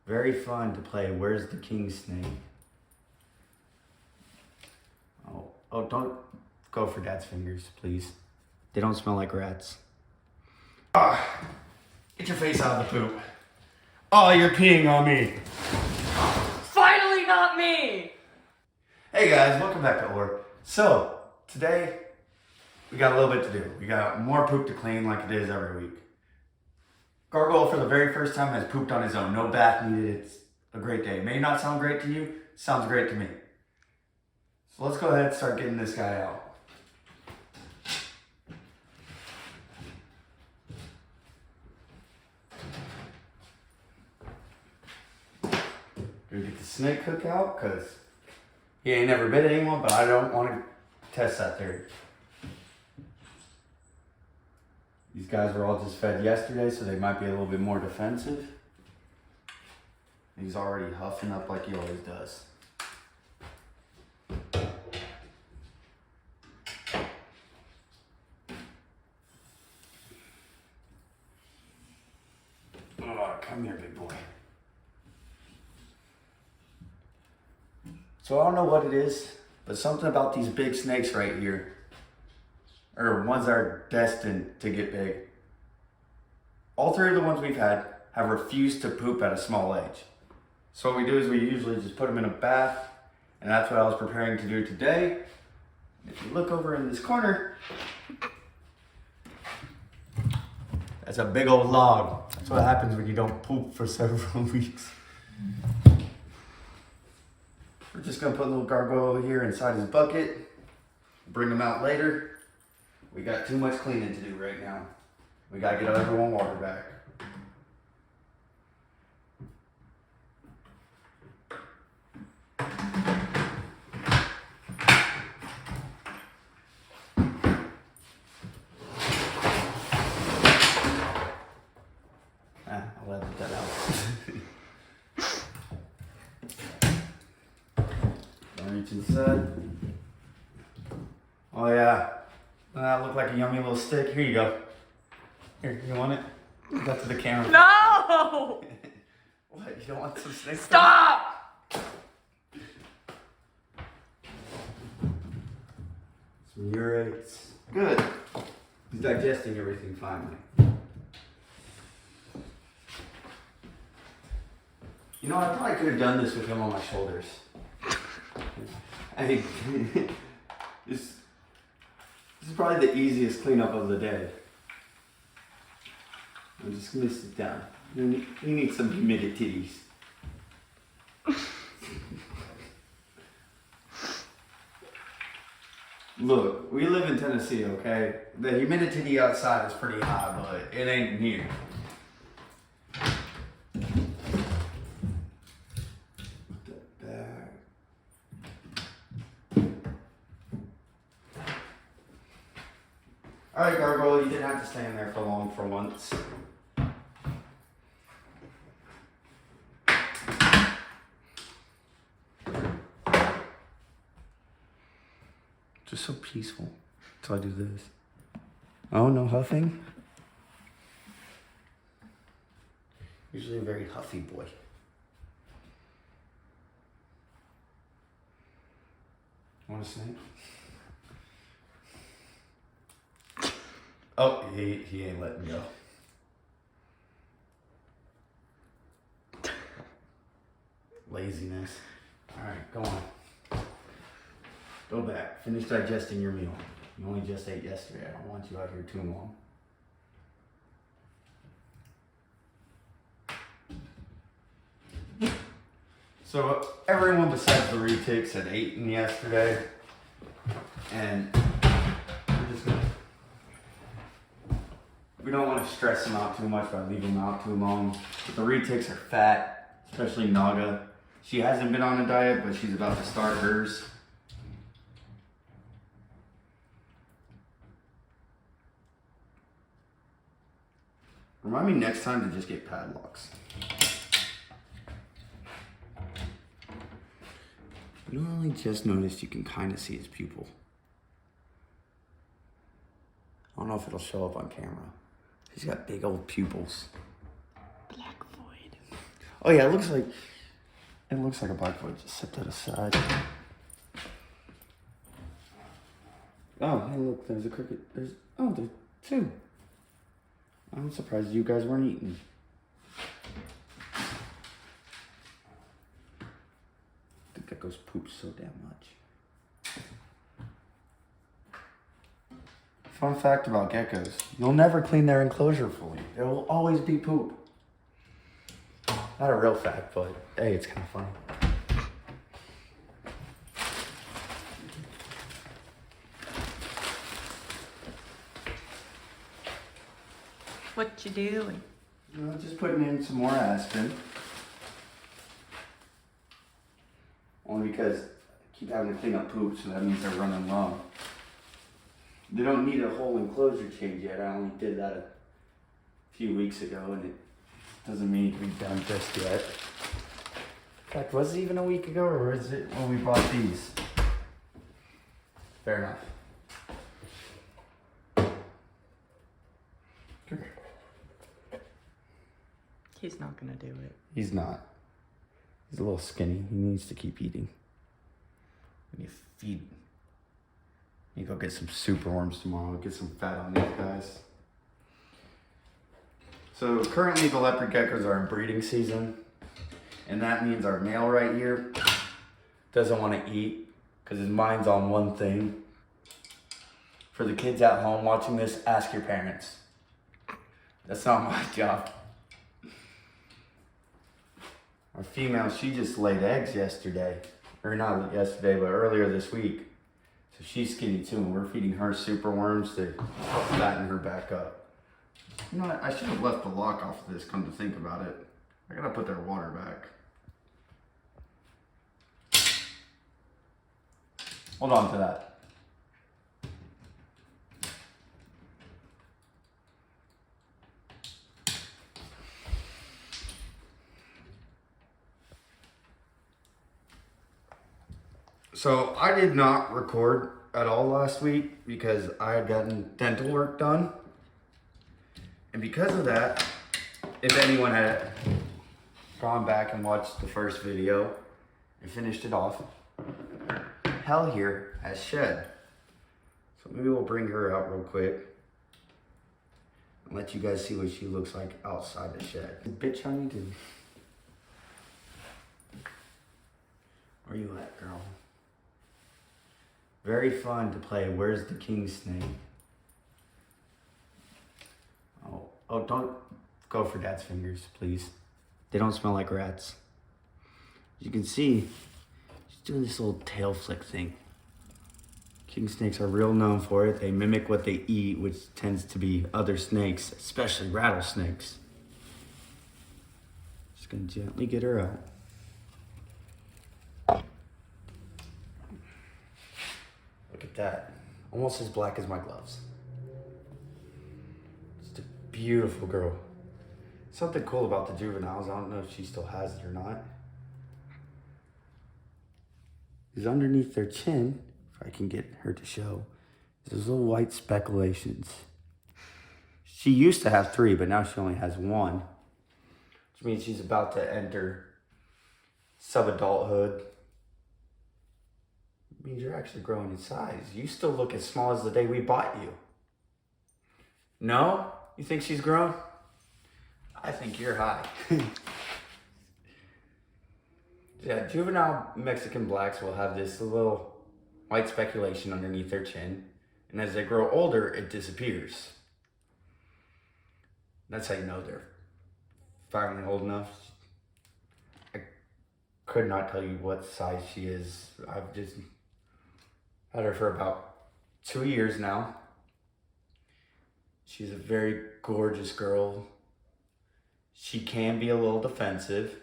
Very fun to play Where's the King Snake? Oh, don't go for Dad's fingers, please. They don't smell like rats. Get your face out of the poop. Oh, you're peeing on me. Finally not me! Hey guys, welcome back to O.A.R. So, today, we got a little bit to do. We got more poop to clean like it is every week. Gargoyle, for the very first time, has pooped on his own. No bath needed. It's a great day. It may not sound great to you. Sounds great to me. So let's go ahead and start getting this guy out. Gonna get the snake hook out because he ain't never bit anyone, but I don't want to test that theory. These guys were all just fed yesterday, so they might be a little bit more defensive. He's already huffing up like he always does. Oh, come here, big boy. So I don't know what it is, but something about these big snakes right here, or ones that are destined to get big. All three of the ones we've had have refused to poop at a small age. So what we do is we usually just put them in a bath, and that's what I was preparing to do today. If you look over in this corner, that's a big old log. That's what happens when you don't poop for several weeks. We're just gonna put a little gargoyle here inside his bucket, bring him out later. We got too much cleaning to do right now. We gotta get everyone water back. I'll edit that out. Reach inside. Oh yeah, that looked like a yummy little stick. Here you go. Here, you want it? That's to the camera. No! What? You don't want some snake? Stop! Some urates. Good. He's digesting everything finally. You know, I probably could have done this with him on my shoulders. I think this is probably the easiest cleanup of the day. I'm just gonna sit down. You need some humidities. Look, we live in Tennessee, okay? The humidity outside is pretty high, but it ain't near. All right, Gargoyle, you didn't have to stay in there for long for once. Just so peaceful. So I do this. Oh, no huffing? Usually a very huffy boy. Want a snake? Oh, he ain't letting go. Laziness. All right, go on. Go back. Finish digesting your meal. You only just ate yesterday. I don't want you out here too long. So everyone besides the retics had eaten yesterday, and we're just gonna. We don't want to stress them out too much by leaving them out too long. But the retics are fat, especially Naga. She hasn't been on a diet, but she's about to start hers. Remind me next time to just get padlocks. You know, I only just noticed you can kind of see his pupil. I don't know if it'll show up on camera. He's got big old pupils. Black void. Oh yeah, it looks like a blackboard. Just set that aside. Oh, hey, look, there's a cricket. There's two. I'm surprised you guys weren't eating. The geckos poop so damn much. Fun fact about geckos: you'll never clean their enclosure fully. There will always be poop. Not a real fact, but hey, it's kind of funny. What you doing? Just putting in some more aspirin. Only because I keep having to clean up poop, so that means they're running low. They don't need a whole enclosure change yet. I only did that a few weeks ago, and it doesn't mean to be done just yet. In fact, was it even a week ago, or is it when we bought these? Fair enough. He's not gonna do it. He's not. He's a little skinny. He needs to keep eating. We need to feed him. We need to go get some super worms tomorrow. Get some fat on these guys. So currently the leopard geckos are in breeding season. And that means our male right here doesn't want to eat because his mind's on one thing. For the kids at home watching this, ask your parents. That's not my job. Our female, she just laid eggs yesterday. Or not yesterday, but earlier this week. So she's skinny too, and we're feeding her super worms to help fatten her back up. You know what? I should have left the lock off of this, come to think about it. I gotta put their water back. Hold on to that. So I did not record at all last week because I had gotten dental work done. And because of that, if anyone had gone back and watched the first video and finished it off, Hell here has shed. So maybe we'll bring her out real quick and let you guys see what she looks like outside the shed. Bitch, I need to... Where you at, girl? Very fun to play Where's the King Snake? Oh, don't go for Dad's fingers, please. They don't smell like rats. As you can see, she's doing this little tail flick thing. King snakes are real known for it. They mimic what they eat, which tends to be other snakes, especially rattlesnakes. Just gonna gently get her out. Look at that. Almost as black as my gloves. Just a beautiful girl. Something cool about the juveniles, I don't know if she still has it or not, is underneath their chin, if I can get her to show, is those little white speculations. She used to have 3, but now she only has 1, which means she's about to enter sub-adulthood. Means you're actually growing in size. You still look as small as the day we bought you. No? You think she's grown? I think you're high. Yeah, juvenile Mexican blacks will have this little white speculation underneath their chin, and as they grow older, it disappears. That's how you know they're finally old enough. I could not tell you what size she is. I've just had her for about 2 years now. She's a very gorgeous girl. She can be a little defensive.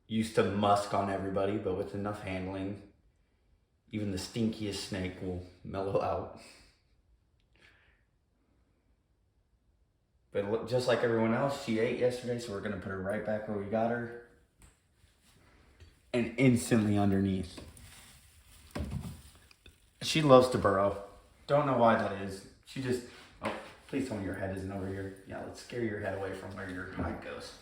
Used to musk on everybody, but with enough handling, even the stinkiest snake will mellow out. But just like everyone else, she ate yesterday, so we're gonna put her right back where we got her. And instantly underneath. She loves to burrow. Don't know why that is. She just, oh, please tell me your head isn't over here. Yeah, let's scare your head away from where your hide goes.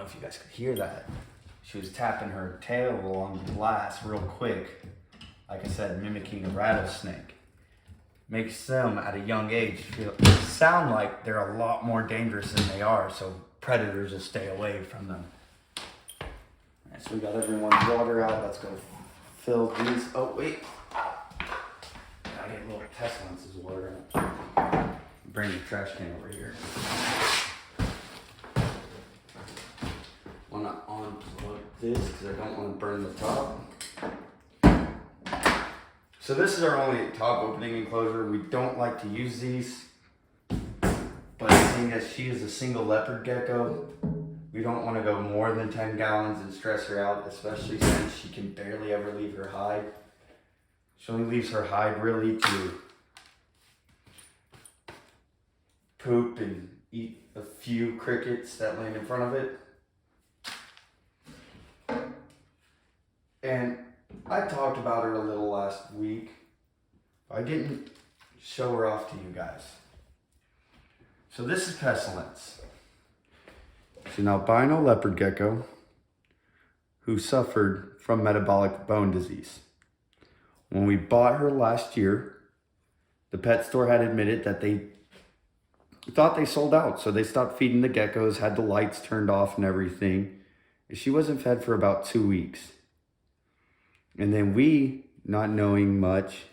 if you guys could hear that. She was tapping her tail along the glass real quick. Like I said, mimicking a rattlesnake. Makes them at a young age sound like they're a lot more dangerous than they are, so predators will stay away from them. Alright, so we got everyone's water out. Let's go fill these. Oh, wait. Gotta get little Tesla's water out. Bring the trash can over here. Want to unplug this because I don't want to burn the top. So this is our only top opening enclosure. We don't like to use these, but seeing as she is a single leopard gecko, we don't want to go more than 10 gallons and stress her out, especially since she can barely ever leave her hide. She only leaves her hide really to poop and eat a few crickets that land in front of it. And I talked about her a little last week. I didn't show her off to you guys. So this is Pestilence. She's an albino leopard gecko who suffered from metabolic bone disease. When we bought her last year, the pet store had admitted that they thought they sold out, so they stopped feeding the geckos, had the lights turned off and everything. And she wasn't fed for about 2 weeks. And then we, not knowing much,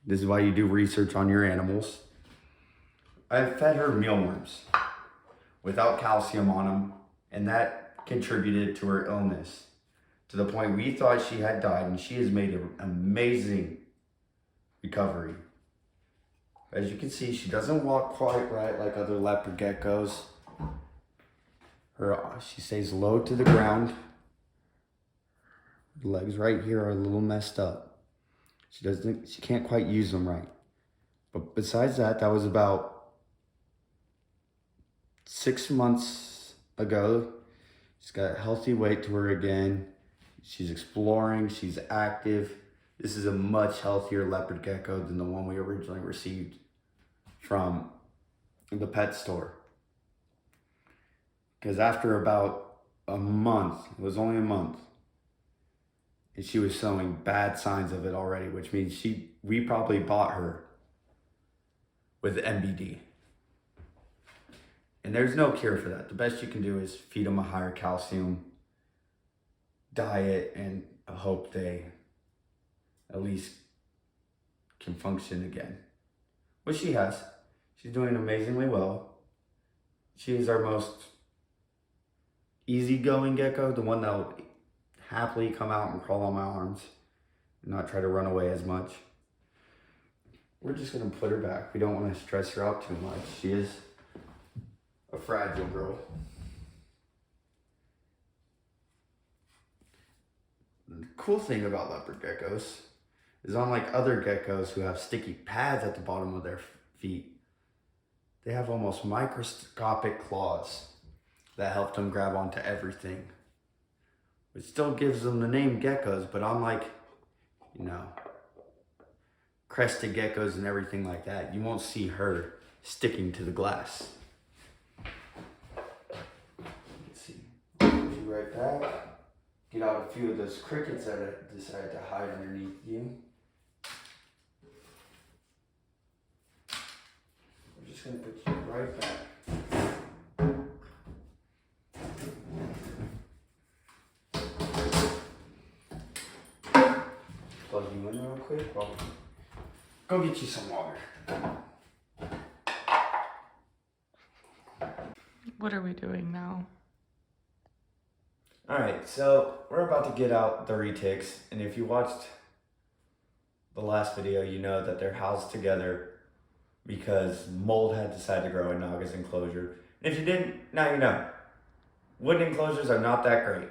this is why you do research on your animals, I fed her mealworms without calcium on them, and that contributed to her illness to the point we thought she had died, and she has made an amazing recovery. As you can see, she doesn't walk quite right like other leopard geckos. She stays low to the ground. Her legs right here are a little messed up. She can't quite use them right. But besides that, that was about 6 months ago. She's got a healthy weight to her again. She's exploring, she's active. This is a much healthier leopard gecko than the one we originally received from the pet store. Because after about a month, it was only a month, and she was showing bad signs of it already, which means we probably bought her with MBD. And there's no cure for that. The best you can do is feed them a higher calcium diet and hope they at least can function again. Which she has. She's doing amazingly well. She is our most easygoing gecko, the one that will happily come out and crawl on my arms and not try to run away as much. We're just gonna put her back. We don't want to stress her out too much. She is a fragile girl. The cool thing about leopard geckos is, unlike other geckos who have sticky pads at the bottom of their feet, they have almost microscopic claws that help them grab onto everything. Which still gives them the name geckos, but unlike, crested geckos and everything like that, you won't see her sticking to the glass. Let's see. I'll put you right back. Get out a few of those crickets that I decided to hide underneath you. I'm just gonna put you right back. Plug you in real quick. Well, go get you some water. What are we doing now? Alright, so we're about to get out the retics, and if you watched the last video, you know that they're housed together because mold had decided to grow in Naga's enclosure. And if you didn't, now you know. Wooden enclosures are not that great,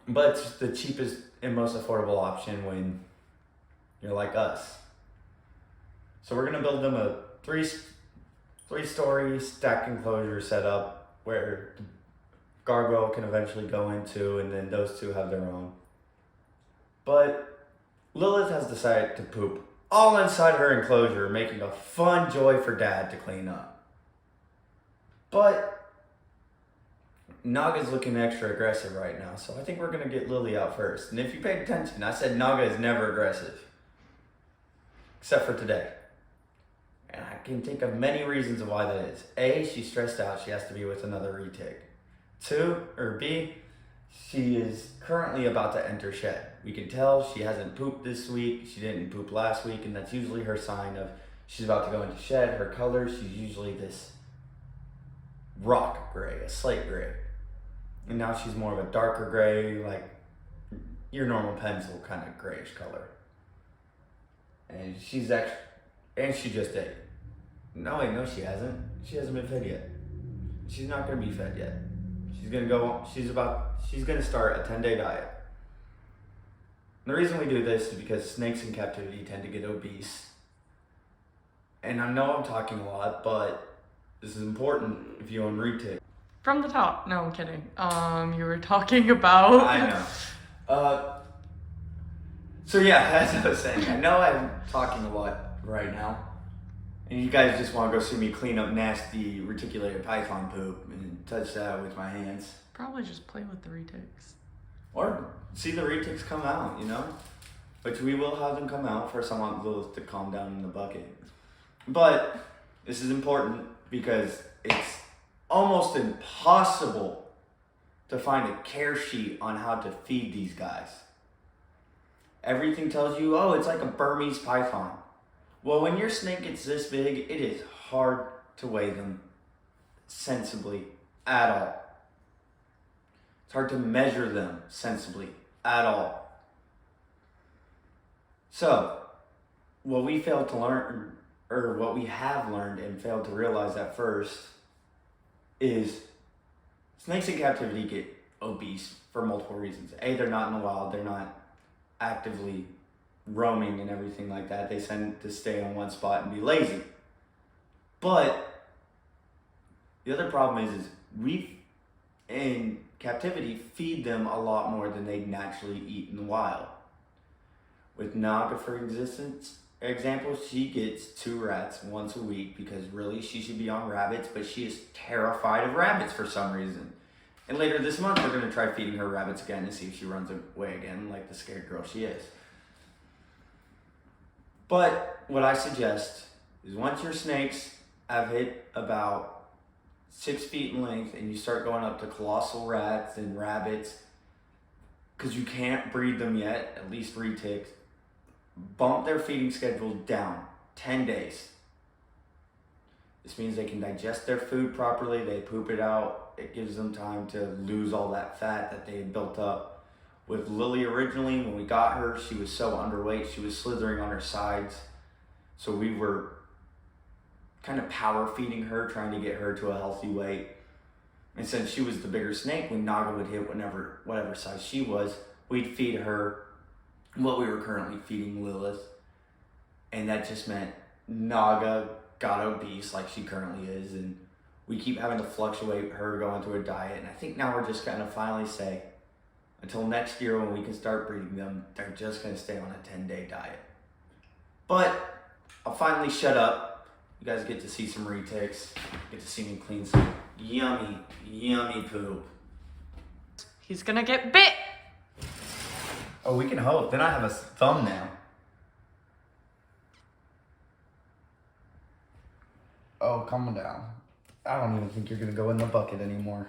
but it's the cheapest and most affordable option when you're like us. So we're gonna build them a three-story stack enclosure setup where the gargoyle can eventually go into, and then those two have their own. But Lilith has decided to poop all inside her enclosure, making a fun joy for Dad to clean up. But Naga's looking extra aggressive right now, so I think we're gonna get Lily out first. And if you paid attention, I said Naga is never aggressive. Except for today. And I can think of many reasons of why that is. A, she's stressed out, she has to be with another retic. B, she is currently about to enter shed. We can tell she hasn't pooped this week, she didn't poop last week, and that's usually her sign of she's about to go into shed. Her color, she's usually this rock gray, a slate gray. And now she's more of a darker gray, like your normal pencil kind of grayish color. And she just ate. No, wait, no, she hasn't. She hasn't been fed yet. She's not gonna be fed yet. She's gonna start a 10-day diet. And the reason we do this is because snakes in captivity tend to get obese. And I know I'm talking a lot, but this is important if you own retic. From the top. No, I'm kidding. You were talking about. I know. So yeah, as I was saying, I know I'm talking a lot right now. And you guys just want to go see me clean up nasty reticulated python poop and touch that with my hands. Probably just play with the retics. Or see the retics come out, you know? Which we will have them come out. First I want Lilith to calm down in the bucket. But this is important because it's almost impossible to find a care sheet on how to feed these guys. Everything tells you, oh, it's like a Burmese python. Well, when your snake gets this big, it is hard to weigh them sensibly at all. It's hard to measure them sensibly at all. So, what we failed to learn, or what we have learned and failed to realize at first, is snakes in captivity get obese for multiple reasons. A, they're not in the wild, they're not actively roaming and everything like that. They tend to stay on one spot and be lazy. But the other problem is we in captivity feed them a lot more than they naturally eat in the wild. With Naga, for example, she gets 2 rats once a week because really she should be on rabbits, but she is terrified of rabbits for some reason. And later this month we're going to try feeding her rabbits again to see if she runs away again like the scared girl she is. But what I suggest is once your snakes have hit about 6 feet in length and you start going up to colossal rats and rabbits, because you can't breed them yet, at least retics, bump their feeding schedule down 10 days. This means they can digest their food properly, they poop it out, it gives them time to lose all that fat that they had built up. With Lily originally, when we got her, she was so underweight, she was slithering on her sides. So we were kind of power feeding her, trying to get her to a healthy weight. And since she was the bigger snake, when Naga would hit whatever size she was, we'd feed her what we were currently feeding Lilith. And that just meant Naga got obese like she currently is, and we keep having to fluctuate her going through a diet. And I think now we're just gonna finally say, until next year when we can start breeding them, they're just gonna stay on a 10-day diet. But I'll finally shut up. You guys get to see some retics, get to see me clean some yummy, yummy poop. He's gonna get bit. Oh, we can hope. Then I have a thumbnail. Oh, calm down. I don't even think you're gonna go in the bucket anymore.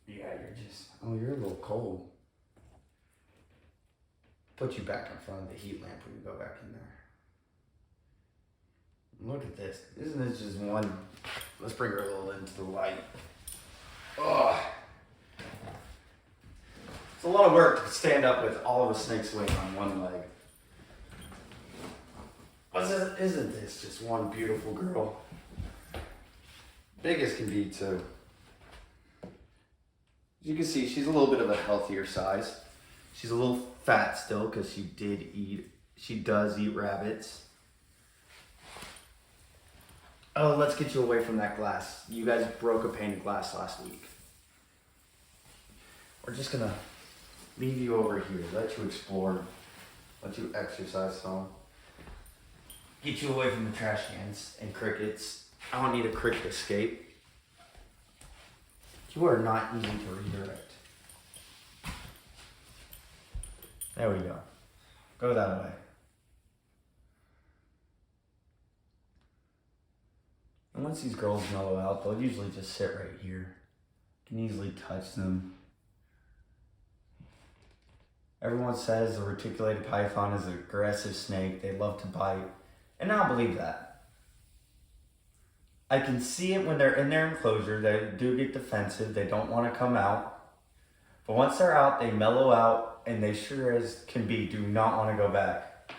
Yeah, you're a little cold. Put you back in front of the heat lamp when you go back in there. Look at this. Isn't this just one? Let's bring her a little into the light. Oh. It's a lot of work to stand up with all of a snake's weight on one leg. Isn't this just one beautiful girl? Big as can be too. As you can see, she's a little bit of a healthier size. She's a little fat still because she does eat rabbits. Oh, let's get you away from that glass. You guys broke a pane of glass last week. We're just gonna leave you over here, let you explore, let you exercise some. Get you away from the trash cans and crickets. I don't need a cricket escape. You are not easy to redirect. There we go. Go that way. And once these girls mellow out, they'll usually just sit right here. You can easily touch them. Everyone says the reticulated python is an aggressive snake. They love to bite. And I don't believe that. I can see it when they're in their enclosure. They do get defensive. They don't want to come out. But once they're out, they mellow out, and they sure as can be do not want to go back.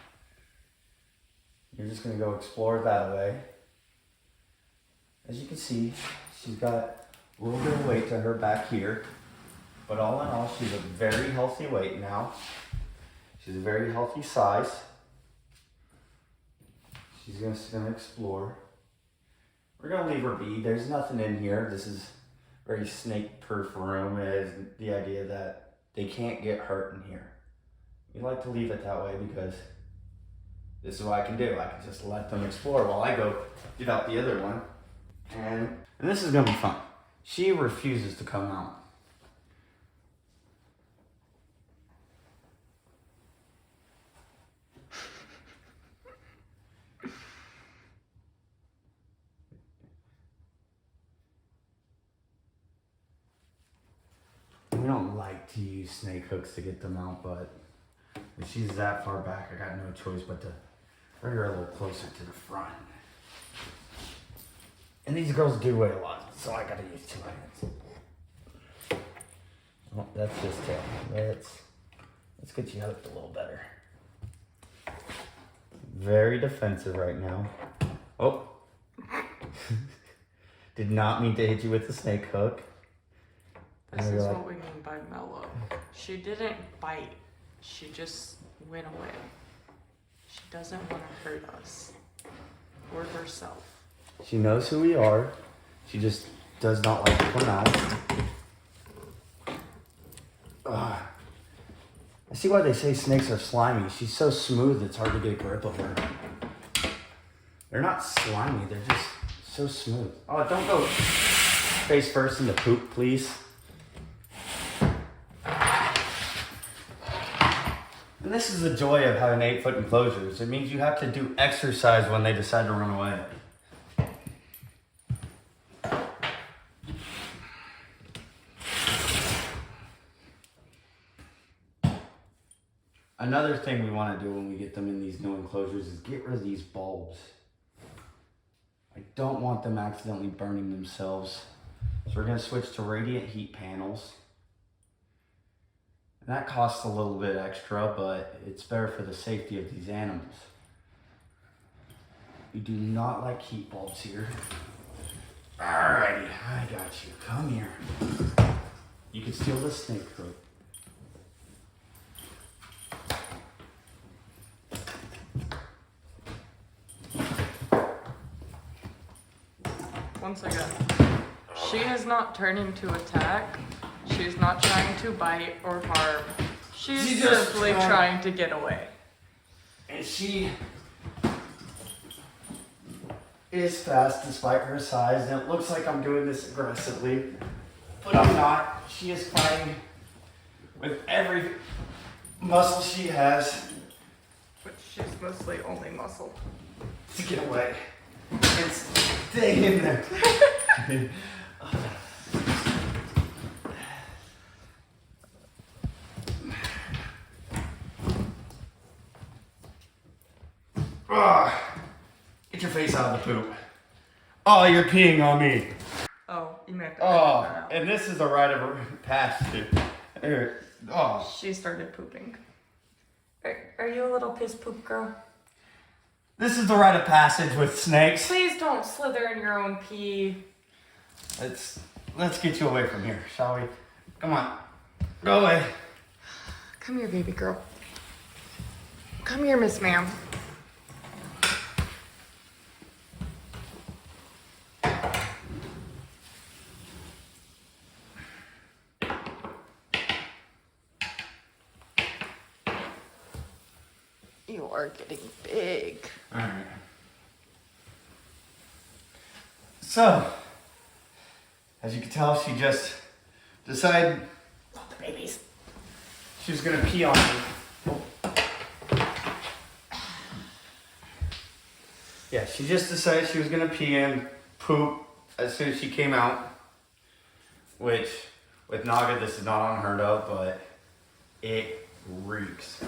You're just going to go explore that way. As you can see, she's got a little bit of weight to her back here. But all in all, she's a very healthy weight now. She's a very healthy size. She's gonna explore. We're gonna leave her be. There's nothing in here. This is very snake-proof room. It is the idea that they can't get hurt in here. We like to leave it that way because this is what I can do. I can just let them explore while I go get out the other one. And this is gonna be fun. She refuses to come out. We don't like to use snake hooks to get them out, but if she's that far back, I got no choice but to bring her a little closer to the front. And these girls do weigh a lot, so I gotta use 2 hands. Oh, that's his tail. Let's get you hooked a little better. Very defensive right now. Oh. Did not mean to hit you with the snake hook. This is what we mean by mellow. She didn't bite. She just went away. She doesn't want to hurt us or herself. She knows who we are. She just does not like to come out. Ugh. I see why they say snakes are slimy. She's so smooth, it's hard to get a grip of her. They're not slimy, they're just so smooth. Oh, don't go face first in the poop, please. And this is the joy of having 8-foot enclosures. It means you have to do exercise when they decide to run away. Another thing we want to do when we get them in these new enclosures is get rid of these bulbs. I don't want them accidentally burning themselves. So we're going to switch to radiant heat panels. And that costs a little bit extra, but it's better for the safety of these animals. We do not like heat bulbs here. Alrighty, I got you. Come here. You can steal the snake hook. Once again, she is not turning to attack. She's not trying to bite or harm. She's simply trying to get away. And she is fast despite her size, and it looks like I'm doing this aggressively, but I'm not. She is fighting with every muscle she has. But she's mostly only muscle. To get away and stay in there. Get your face out of the poop. Oh, you're peeing on me. Oh, you meant Oh, and this is a rite of passage. Oh. She started pooping. Are you a little piss poop girl? This is the rite of passage with snakes. Please don't slither in your own pee. Let's get you away from here, shall we? Come on. Go away. Come here, baby girl. Come here, Miss Ma'am. You are getting big. Alright. So, as you can tell, she just decided Not the babies. she was gonna pee on me. Yeah, she just decided she was gonna pee and poop as soon as she came out. Which, with Naga, this is not unheard of, but it reeks.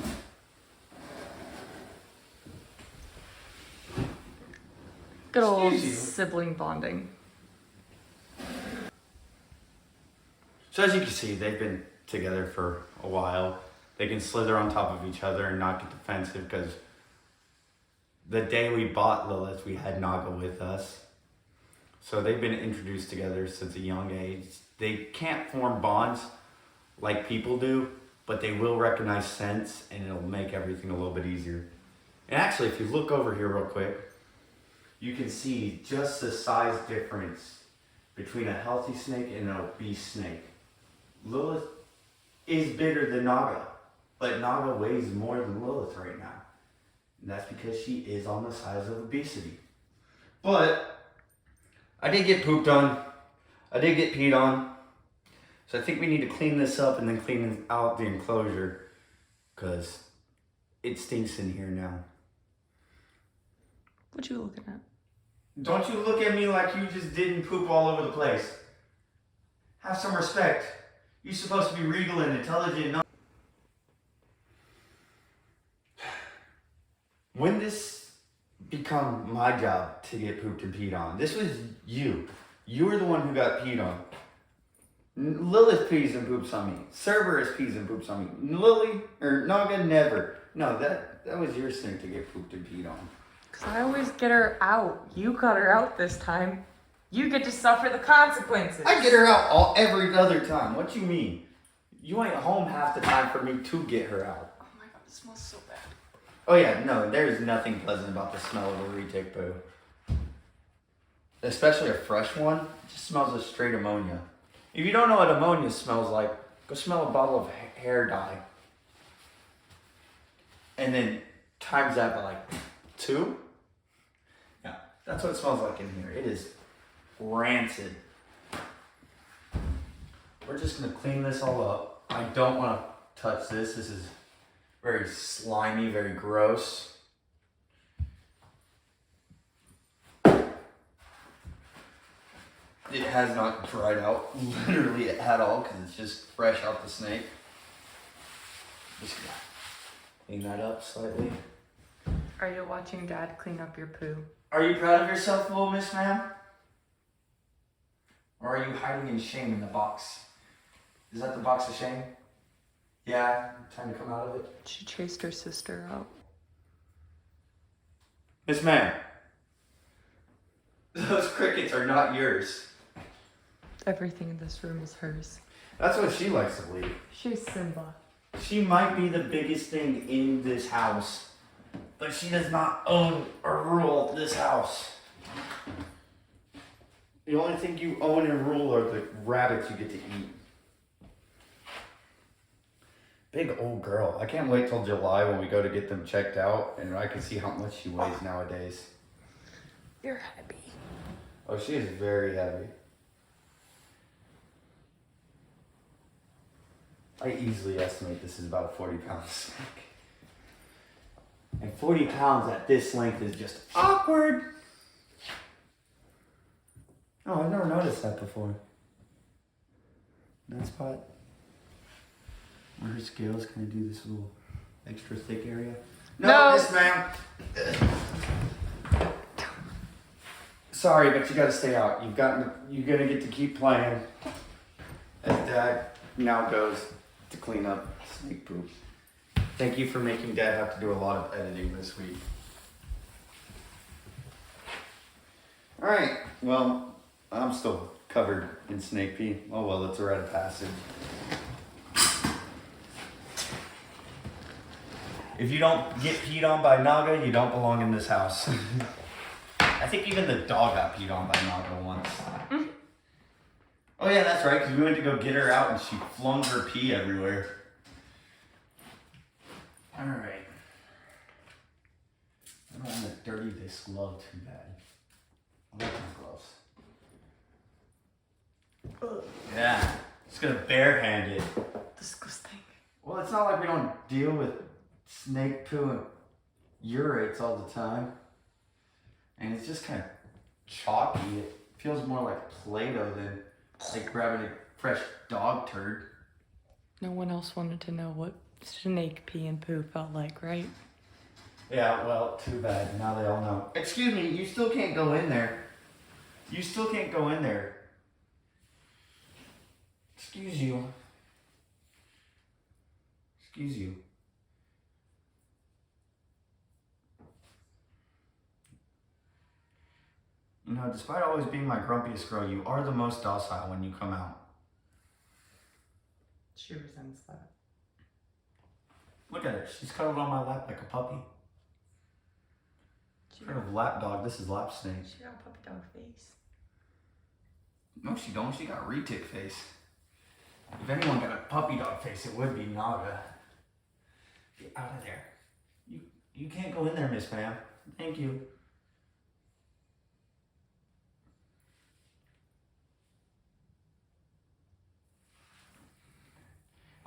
Good old Excuse you. sibling bonding. So as you can see, they've been together for a while. They can slither on top of each other and not get defensive because the day we bought Lilith, we had Naga with us. So they've been introduced together since a young age. They can't form bonds like people do, but they will recognize scents and it'll make everything a little bit easier. And actually, if you look over here real quick, you can see just the size difference between a healthy snake and an obese snake. Lilith is bigger than Naga, but Naga weighs more than Lilith right now. And that's because she is on the size of obesity. But I did get pooped on. I did get peed on. So I think we need to clean this up and then clean out the enclosure because it stinks in here now. What you looking at? Don't you look at me like you just didn't poop all over the place. Have some respect. You're supposed to be regal and intelligent. When this become my job to get pooped and peed on, this was you. You were the one who got peed on. Lilith pees and poops on me. Cerberus pees and poops on me. Lily or Naga never. No, that was your thing to get pooped and peed on. Because I always get her out. You got her out this time. You get to suffer the consequences. I get her out every other time. What you mean? You ain't home half the time for me to get her out. Oh my god, it smells so bad. Oh yeah, no, there's nothing pleasant about the smell of a retic poo. Especially a fresh one, it just smells of straight ammonia. If you don't know what ammonia smells like, go smell a bottle of hair dye. And then times that by like 2. Yeah, that's what it smells like in here. It is rancid. We're just gonna clean this all up. I don't wanna touch this. This is very slimy, very gross. It has not dried out literally at all because it's just fresh out the snake. Just gonna clean that up slightly. Are you watching Dad clean up your poo? Are you proud of yourself, little Miss Ma'am? Or are you hiding in shame in the box? Is that the box of shame? Yeah, trying to come out of it. She chased her sister out. Miss Ma'am, those crickets are not yours. Everything in this room is hers. That's what she likes to believe. She's Simba. She might be the biggest thing in this house, but she does not own or rule this house. The only thing you own and rule are the rabbits you get to eat. Big old girl. I can't wait till July when we go to get them checked out and I can see how much she weighs nowadays. You're happy. Oh, she is very heavy. I easily estimate this is about a 40-pound snake. And 40 pounds at this length is just awkward. Oh, I've never noticed that before. That spot. Where her scales kind of do this little extra thick area. No, Miss Ma'am. Sorry, but you gotta stay out. You're gonna get to keep playing. As Dad now goes to clean up snake poop. Thank you for making Dad have to do a lot of editing this week. Alright, well, I'm still covered in snake pee. Oh well, it's a rite of passage. If you don't get peed on by Naga, you don't belong in this house. I think even the dog got peed on by Naga once. Oh yeah, that's right, because we went to go get her out and she flung her pee everywhere. Alright. I don't want to dirty this glove too bad. I like my gloves. Yeah. Just gonna barehand it. Disgusting. Well, it's not like we don't deal with snake poo and urates all the time. And it's just kind of chalky. It feels more like Play-Doh than like grabbing a fresh dog turd. No one else wanted to know what snake pee and poo felt like, right? Yeah, well, too bad. Now they all know. Excuse me, you still can't go in there. You still can't go in there. Excuse you. Excuse you. You know, despite always being my grumpiest girl, you are the most docile when you come out. She resents that. Look at her. She's cuddled on my lap like a puppy. Heard of lap dog? This is lap snake. She got a puppy dog face. No, she don't. She got retic face. If anyone got a puppy dog face, it would be Naga. Get out of there. You can't go in there, Miss Ma'am. Thank you.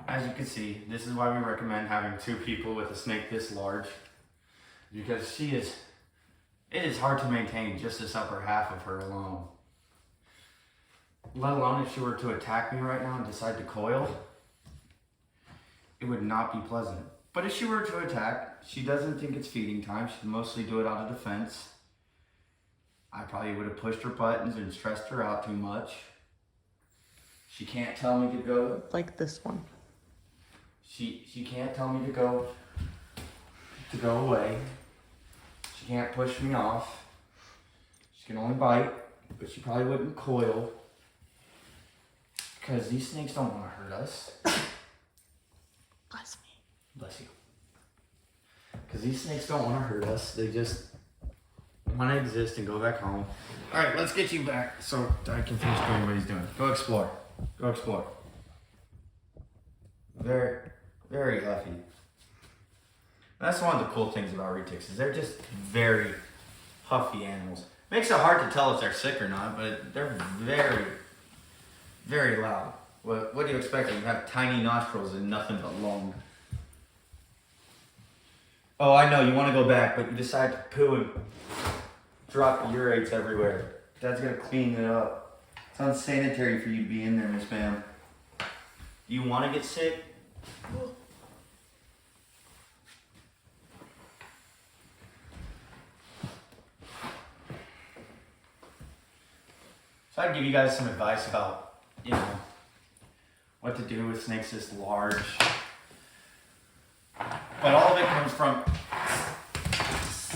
As you can see, this is why we recommend having 2 people with a snake this large. Because it is hard to maintain just this upper half of her alone. Let alone if she were to attack me right now and decide to coil, it would not be pleasant. But if she were to attack, she doesn't think it's feeding time. She'd mostly do it out of defense. I probably would have pushed her buttons and stressed her out too much. She can't tell me to go. Like this one. She can't tell me to go away. She can't push me off. She can only bite, but she probably wouldn't coil. Because these snakes don't want to hurt us. Bless me. Bless you. Because these snakes don't want to hurt us. They just want to exist and go back home. Alright, let's get you back so I can finish doing what he's doing. Go explore. Go explore. Very, very huffy. That's one of the cool things about retics is they're just very huffy animals. Makes it hard to tell if they're sick or not, but they're very, very loud. What do you expect? You have tiny nostrils and nothing but lung. Oh, I know, you want to go back, but you decide to poo and drop urates everywhere. Dad's gonna clean it up. It's unsanitary for you to be in there, Miss Ma'am. Do you want to get sick? So I'd give you guys some advice about, what to do with snakes this large. But all of it comes from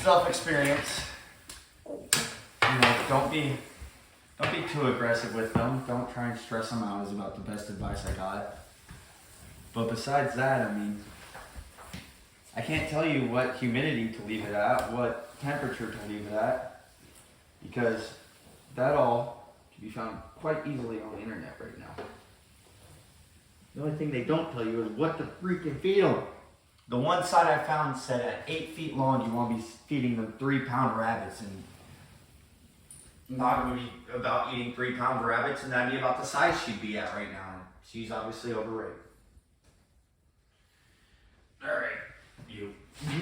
self-experience. Don't be too aggressive with them. Don't try and stress them out is about the best advice I got. But besides that, I can't tell you what humidity to leave it at, what temperature to leave it at, because that all can be found quite easily on the internet right now. The only thing they don't tell you is what to freaking feed them. The one site I found said at 8 feet long, you want to be feeding them 3-pound rabbits, and Naga would be about eating 3-pound rabbits, and that'd be about the size she'd be at right now. She's obviously overweight. Alright, you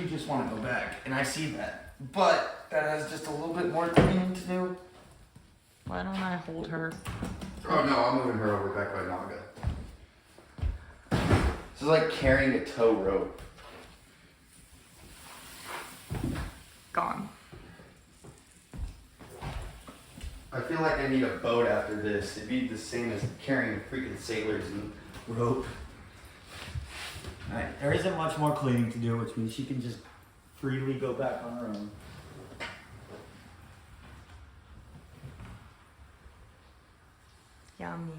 just want to go back, and I see that. But that has just a little bit more cleaning to do. Why don't I hold her? Oh no, I'm moving her over back by Naga. This is like carrying a tow rope. Gone. I feel like I need a boat after this. It'd be the same as carrying freaking sailors and rope. Alright, there isn't much more cleaning to do, which means she can just freely go back on her own. Yummy.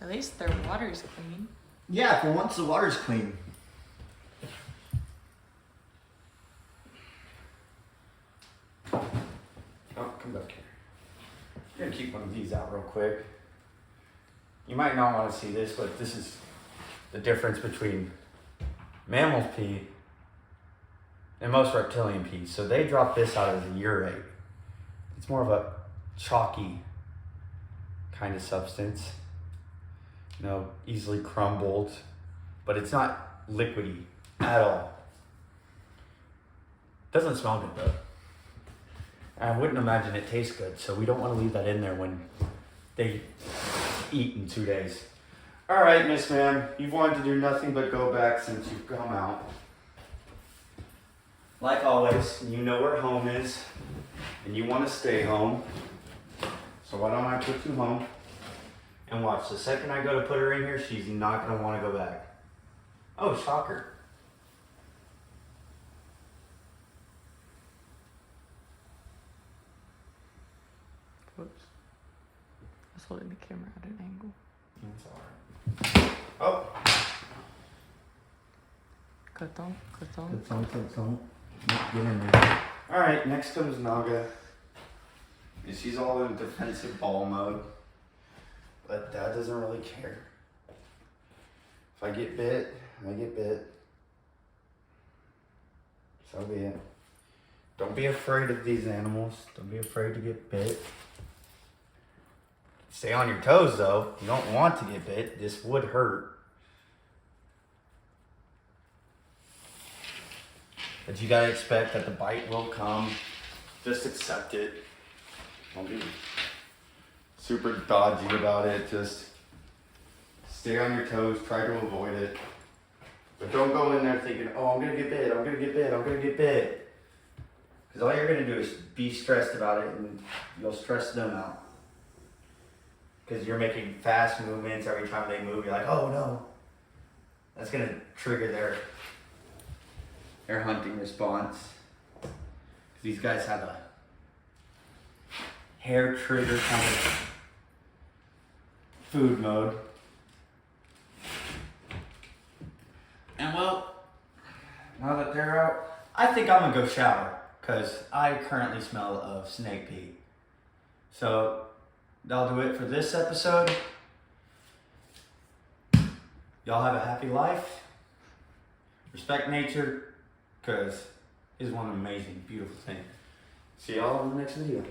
At least their water's clean. Yeah, for once the water's clean. Oh, come back here. I'm gonna keep one of these out real quick. You might not want to see this, but this is the difference between mammals pee and most reptilian pee. So they drop this out as a urate. It's more of a chalky kind of substance. You know, easily crumbled, but it's not liquidy at all. Doesn't smell good though. I wouldn't imagine it tastes good, so we don't want to leave that in there when they eat in 2 days. All right, Miss Ma'am, you've wanted to do nothing but go back since you've come out. Like always, you know where home is, and you want to stay home. So why don't I put you home? And watch, the second I go to put her in here, she's not going to want to go back. Oh, shocker. Whoops. I was holding the camera at an angle. That's alright. Oh! Cartón. Get in there. Alright, next comes Naga. And she's all in defensive ball mode. But Dad doesn't really care. If I get bit, I get bit. So be it. Don't be afraid of these animals. Don't be afraid to get bit. Stay on your toes though. You don't want to get bit. This would hurt. But you gotta expect that the bite will come. Just accept it. Don't be super dodgy about it. Just stay on your toes. Try to avoid it. But don't go in there thinking, oh, I'm gonna get bit. I'm gonna get bit. I'm gonna get bit. Because all you're gonna do is be stressed about it, and you'll stress them out. Because you're making fast movements every time they move. You're like, oh no. That's gonna trigger their hunting response. These guys have a hair trigger kind of food mode. And well, now that they're out, I think I'm gonna go shower because I currently smell of snake pee. So that'll do it for this episode. Y'all have a happy life. Respect nature, because it's one amazing, beautiful thing. See y'all in the next video.